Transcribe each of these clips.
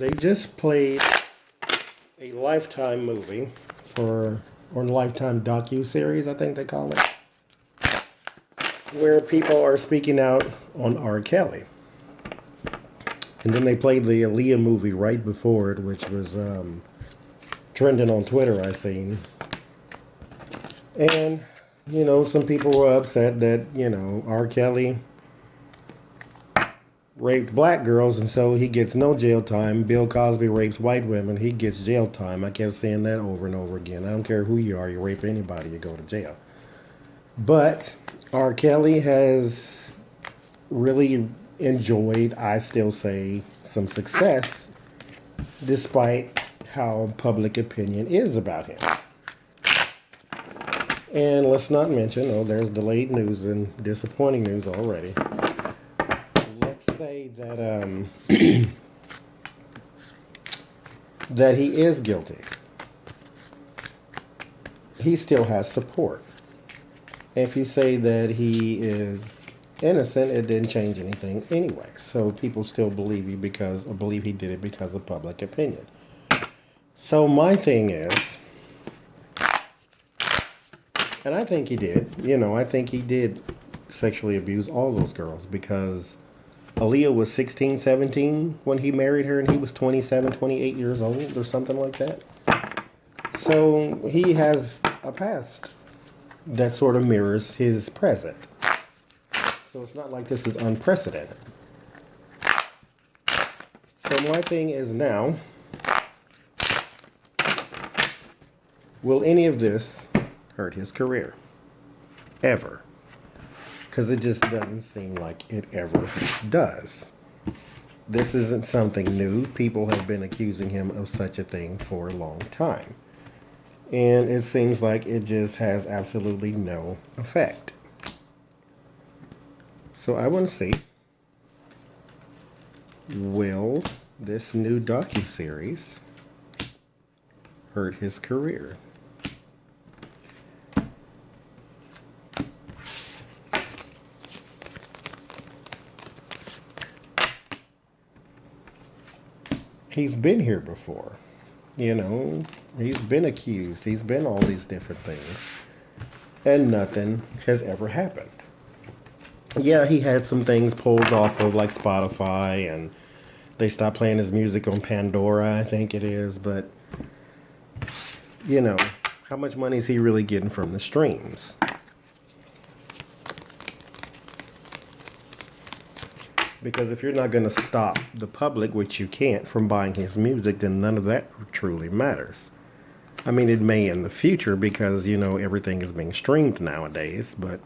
They just played a Lifetime movie or Lifetime docu-series, I think they call it, where people are speaking out on R. Kelly. And then they played the Aaliyah movie right before it, which was trending on Twitter, I seen. And, some people were upset that, R. Kelly raped black girls, and so he gets no jail time. Bill Cosby rapes white women, he gets jail time. I kept saying that over and over again. I don't care who you are, you rape anybody, you go to jail. But R. Kelly has really enjoyed, I still say, some success, despite how public opinion is about him. And let's not mention, there's delayed news and disappointing news already. Say that that he is guilty. He still has support. If you say that he is innocent, it didn't change anything anyway. So people still believe you believe he did it because of public opinion. So my thing is, and I think he did, I think he did sexually abuse all those girls because Aaliyah was 16, 17 when he married her, and he was 27, 28 years old or something like that. So he has a past that sort of mirrors his present. So it's not like this is unprecedented. So my thing is now, will any of this hurt his career? Ever? Because it just doesn't seem like it ever does. This isn't something new. People have been accusing him of such a thing for a long time. And it seems like it just has absolutely no effect. So I want to see, will this new docuseries hurt his career? He's been here before. He's been accused. He's been all these different things. And nothing has ever happened. Yeah, he had some things pulled off of like Spotify, and they stopped playing his music on Pandora, I think it is. But, how much money is he really getting from the streams? Because if you're not going to stop the public, which you can't, from buying his music, then none of that truly matters. I mean, it may in the future because, everything is being streamed nowadays. But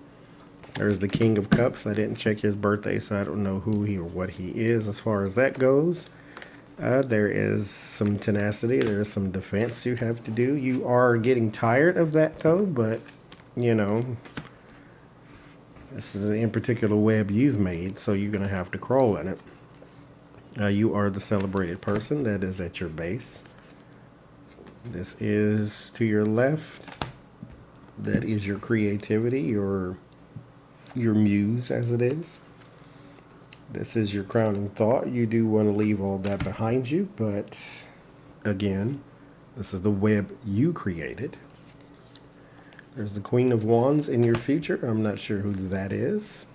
there's the King of Cups. I didn't check his birthday, so I don't know who he or what he is as far as that goes. There is some tenacity. There's some defense you have to do. You are getting tired of that, though, but, this is in particular web you've made, so you're going to have to crawl in it. You are the celebrated person that is at your base. This is to your left. That is your creativity, your muse, as it is. This is your crowning thought. You do want to leave all that behind you, but again, this is the web you created. There's the Queen of Wands in your future. I'm not sure who that is.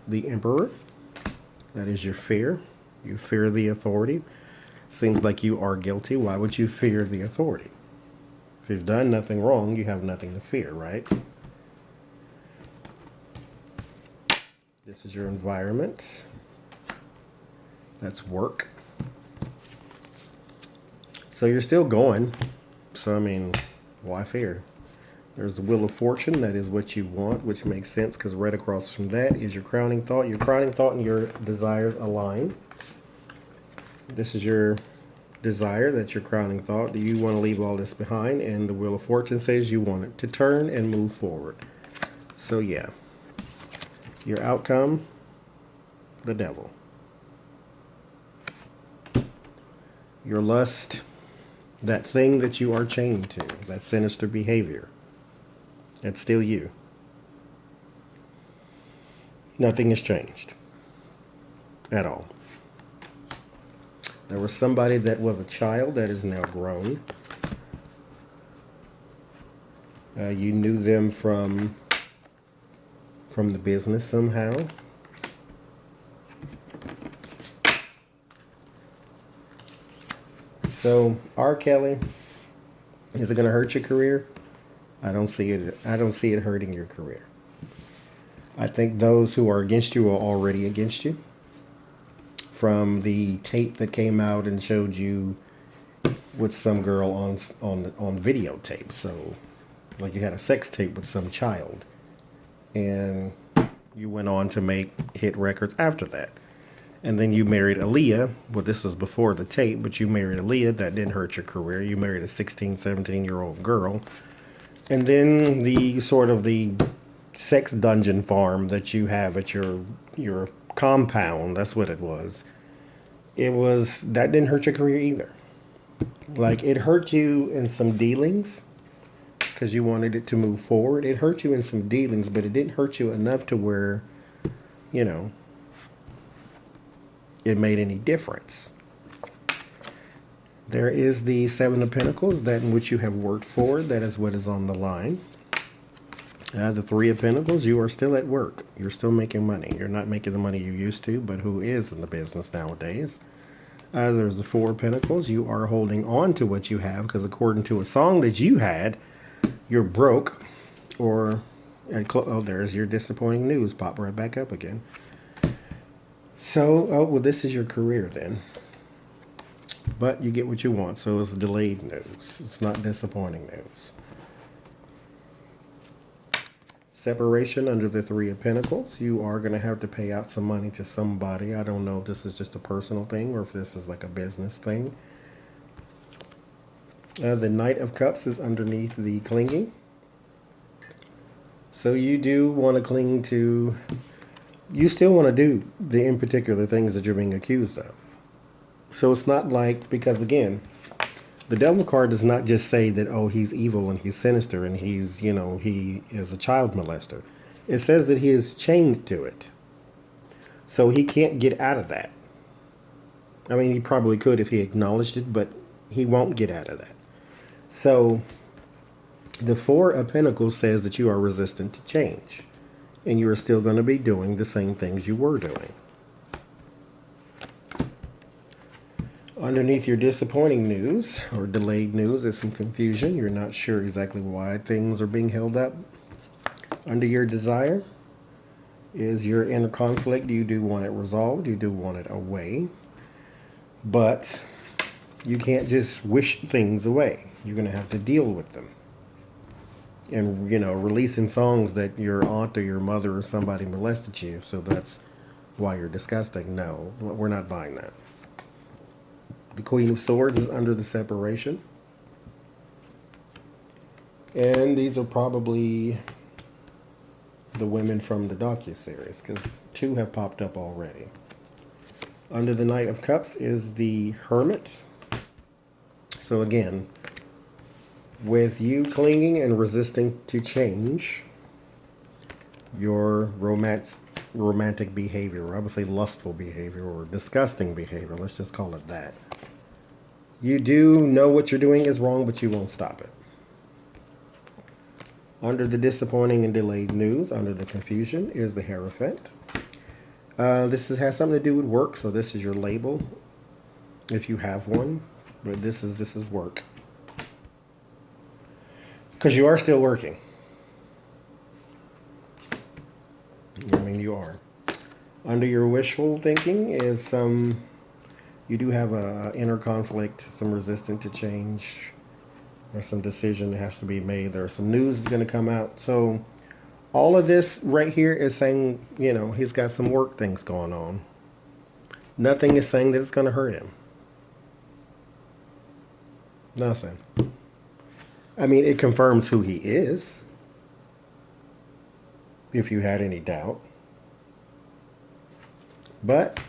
The Emperor. That is your fear. You fear the authority. Seems like you are guilty. Why would you fear the authority? If you've done nothing wrong, you have nothing to fear, right? This is your environment. That's work. So you're still going. So, why fear? There's the Wheel of Fortune. That is what you want, which makes sense because right across from that is your crowning thought. Your crowning thought and your desires align. This is your desire. That's your crowning thought. Do you want to leave all this behind? And the Wheel of Fortune says you want it to turn and move forward. So, yeah. Your outcome, the devil. Your lust, that thing that you are chained to, that sinister behavior, it's still you. Nothing has changed at all. There was somebody that was a child that is now grown. You knew them from the business somehow. So, R. Kelly, is it going to hurt your career? I don't see it. I don't see it hurting your career. I think those who are against you are already against you. From the tape that came out and showed you with some girl on videotape. So, like you had a sex tape with some child, and you went on to make hit records after that. And then you married Aaliyah. Well, this was before the tape, but you married Aaliyah. That didn't hurt your career. You married a 16, 17-year-old girl. And then the sort of the sex dungeon farm that you have at your compound, that's what it was. That didn't hurt your career either. Like, it hurt you in some dealings because you wanted it to move forward. It hurt you in some dealings, but it didn't hurt you enough to where, you know, it made any difference. There is the Seven of Pentacles, that in which you have worked for. That is what is on the line. The Three of Pentacles, you are still at work. You're still making money. You're not making the money you used to, but who is in the business nowadays? There's the Four of Pentacles. You are holding on to what you have because according to a song that you had, you're broke. Or, there's your disappointing news. Pop right back up again. So, well, this is your career then. But you get what you want, so it's delayed news. It's not disappointing news. Separation under the Three of Pentacles. You are going to have to pay out some money to somebody. I don't know if this is just a personal thing or if this is like a business thing. The Knight of Cups is underneath the clinging. So you do want to cling to... You still want to do the in particular things that you're being accused of. So it's not like, because again, the Devil card does not just say that, oh, he's evil and he's sinister and he's, you know, he is a child molester. It says that he is chained to it. So he can't get out of that. I mean, he probably could if he acknowledged it, but he won't get out of that. So the Four of Pentacles says that you are resistant to change. And you are still going to be doing the same things you were doing. Underneath your disappointing news or delayed news is some confusion. You're not sure exactly why things are being held up. Under your desire is your inner conflict. You do want it resolved. You do want it away. But you can't just wish things away. You're going to have to deal with them. And, you know, releasing songs that your aunt or your mother or somebody molested you, so that's why you're disgusting. No, we're not buying that. The Queen of Swords is under the separation. And these are probably the women from the docuseries, because two have popped up already. Under the Knight of Cups is the Hermit. So again, with you clinging and resisting to change, your romantic behavior, or I would say lustful behavior, or disgusting behavior, let's just call it that. You do know what you're doing is wrong, but you won't stop it. Under the disappointing and delayed news, under the confusion, is the Hierophant. This has something to do with work, so this is your label, if you have one. But this is work. Because you are still working. I mean, you are. Under your wishful thinking is some... You do have a inner conflict, some resistance to change. There's some decision that has to be made. There's some news that's going to come out. So all of this right here is saying, you know, he's got some work things going on. Nothing is saying that it's going to hurt him. Nothing. I mean, it confirms who he is. If you had any doubt. But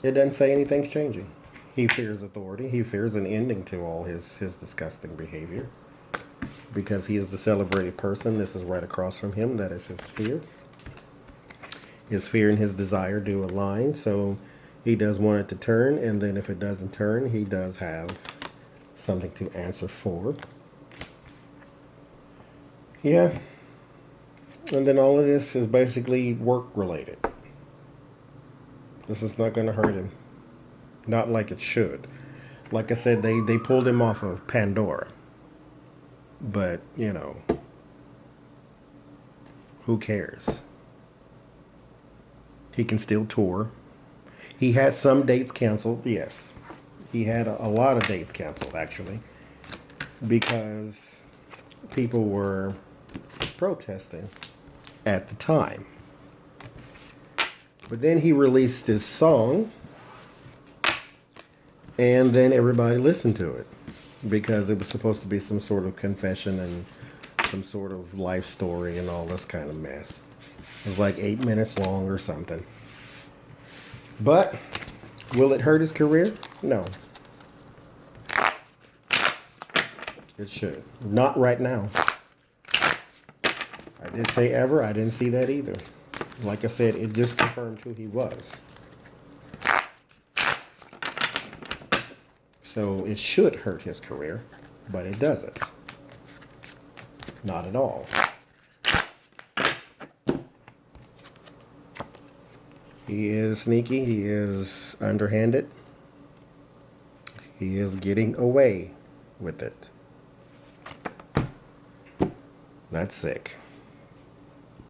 it doesn't say anything's changing. He fears authority. He fears an ending to all his disgusting behavior. Because he is the celebrated person. This is right across from him. That is his fear. His fear and his desire do align. So He does want it to turn, and then if it doesn't turn, he does have something to answer for. Yeah. And then all of this is basically work related. This is not going to hurt him. Not like it should. Like I said, they pulled him off of Pandora. But, you know, who cares? He can still tour. He had some dates canceled, yes. He had a lot of dates canceled, actually, because people were protesting at the time. But then he released his song, and then everybody listened to it because it was supposed to be some sort of confession and some sort of life story and all this kind of mess. It was like 8 minutes long or something. But will it hurt his career? No. It should. Not right now. I did say ever. I didn't see that either. Like I said, it just confirmed who he was. So it should hurt his career, but it doesn't. Not at all. He is sneaky. He is underhanded. He is getting away with it. That's sick.